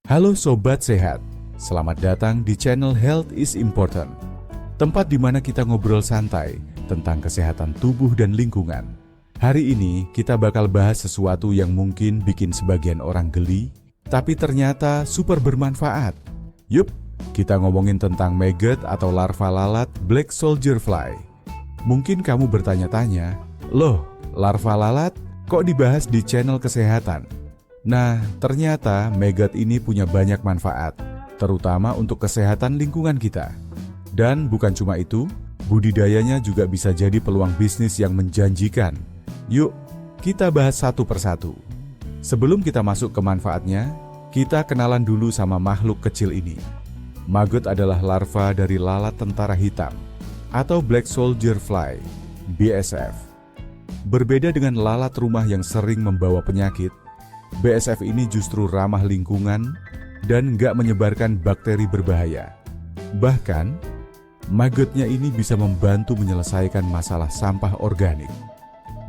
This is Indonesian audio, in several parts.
Halo Sobat Sehat, selamat datang di channel Health is Important. Tempat di mana kita ngobrol santai tentang kesehatan tubuh dan lingkungan. Hari ini kita bakal bahas sesuatu yang mungkin bikin sebagian orang geli, tapi ternyata super bermanfaat. Yup, kita ngomongin tentang maggot atau larva lalat black soldier fly. Mungkin kamu bertanya-tanya, loh, larva lalat kok dibahas di channel kesehatan? Nah, ternyata maggot ini punya banyak manfaat, terutama untuk kesehatan lingkungan kita. Dan bukan cuma itu, budidayanya juga bisa jadi peluang bisnis yang menjanjikan. Yuk, kita bahas satu persatu. Sebelum kita masuk ke manfaatnya, kita kenalan dulu sama makhluk kecil ini. Maggot adalah larva dari lalat tentara hitam, atau Black Soldier Fly, BSF. Berbeda dengan lalat rumah yang sering membawa penyakit, BSF ini justru ramah lingkungan dan nggak menyebarkan bakteri berbahaya. Bahkan, maggotnya ini bisa membantu menyelesaikan masalah sampah organik.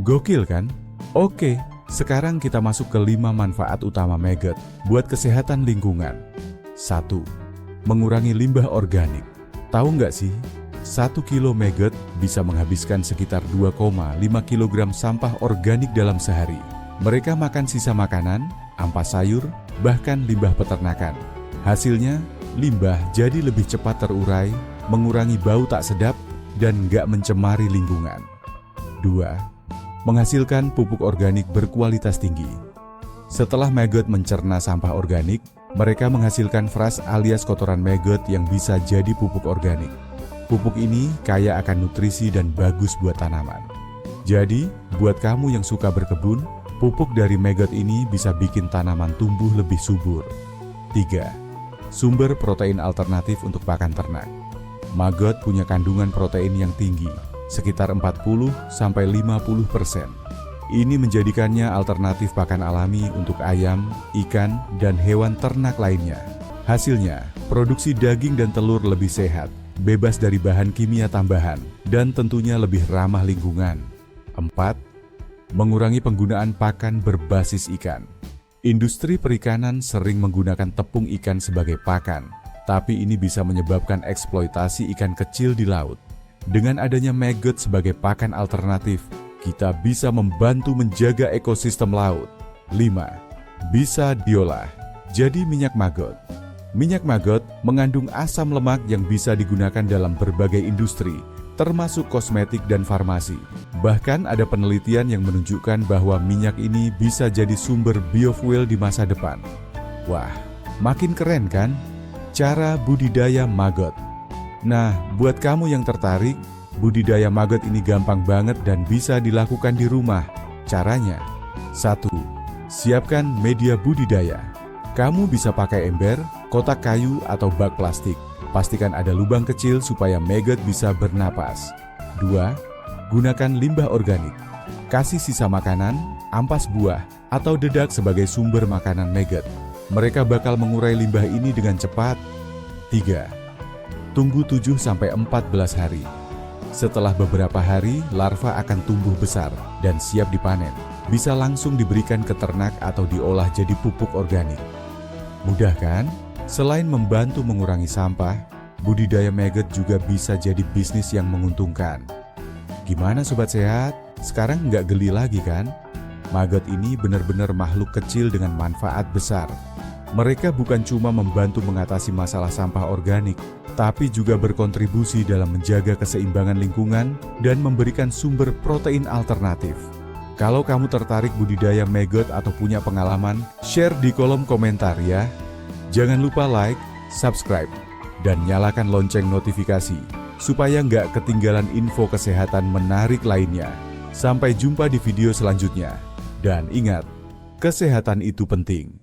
Gokil kan? Oke, sekarang kita masuk ke 5 manfaat utama maggot buat kesehatan lingkungan. 1. Mengurangi limbah organik. Tahu nggak sih? 1 kilo maggot bisa menghabiskan sekitar 2,5 kg sampah organik dalam sehari. Mereka makan sisa makanan, ampas sayur, bahkan limbah peternakan. Hasilnya, limbah jadi lebih cepat terurai, mengurangi bau tak sedap, dan nggak mencemari lingkungan. 2. Menghasilkan pupuk organik berkualitas tinggi. Setelah maggot mencerna sampah organik, mereka menghasilkan fras alias kotoran maggot yang bisa jadi pupuk organik. Pupuk ini kaya akan nutrisi dan bagus buat tanaman. Jadi, buat kamu yang suka berkebun, pupuk dari maggot ini bisa bikin tanaman tumbuh lebih subur. 3. Sumber protein alternatif untuk pakan ternak. Maggot punya kandungan protein yang tinggi, sekitar 40-50%. Ini menjadikannya alternatif pakan alami untuk ayam, ikan, dan hewan ternak lainnya. Hasilnya, produksi daging dan telur lebih sehat, bebas dari bahan kimia tambahan, dan tentunya lebih ramah lingkungan. 4. Mengurangi penggunaan pakan berbasis ikan. Industri perikanan sering menggunakan tepung ikan sebagai pakan, tapi ini bisa menyebabkan eksploitasi ikan kecil di laut. Dengan adanya maggot sebagai pakan alternatif, kita bisa membantu menjaga ekosistem laut. 5. Bisa diolah jadi minyak maggot. Minyak maggot mengandung asam lemak yang bisa digunakan dalam berbagai industri, termasuk kosmetik dan farmasi. Bahkan ada penelitian yang menunjukkan bahwa minyak ini bisa jadi sumber biofuel di masa depan. Wah, makin keren kan? Cara budidaya maggot. Nah, buat kamu yang tertarik, budidaya maggot ini gampang banget dan bisa dilakukan di rumah. Caranya, 1. Siapkan media budidaya. Kamu bisa pakai ember, kotak kayu, atau bak plastik. Pastikan ada lubang kecil supaya maggot bisa bernapas. 2. Gunakan limbah organik. Kasih sisa makanan, ampas buah, atau dedak sebagai sumber makanan maggot. Mereka bakal mengurai limbah ini dengan cepat. 3. Tunggu 7-14 hari. Setelah beberapa hari, larva akan tumbuh besar dan siap dipanen. Bisa langsung diberikan ke ternak atau diolah jadi pupuk organik. Mudah kan? Selain membantu mengurangi sampah, budidaya maggot juga bisa jadi bisnis yang menguntungkan. Gimana Sobat Sehat? Sekarang nggak geli lagi kan? Maggot ini benar-benar makhluk kecil dengan manfaat besar. Mereka bukan cuma membantu mengatasi masalah sampah organik, tapi juga berkontribusi dalam menjaga keseimbangan lingkungan dan memberikan sumber protein alternatif. Kalau kamu tertarik budidaya maggot atau punya pengalaman, share di kolom komentar ya. Jangan lupa like, subscribe, dan nyalakan lonceng notifikasi supaya nggak ketinggalan info kesehatan menarik lainnya. Sampai jumpa di video selanjutnya. Dan ingat, kesehatan itu penting.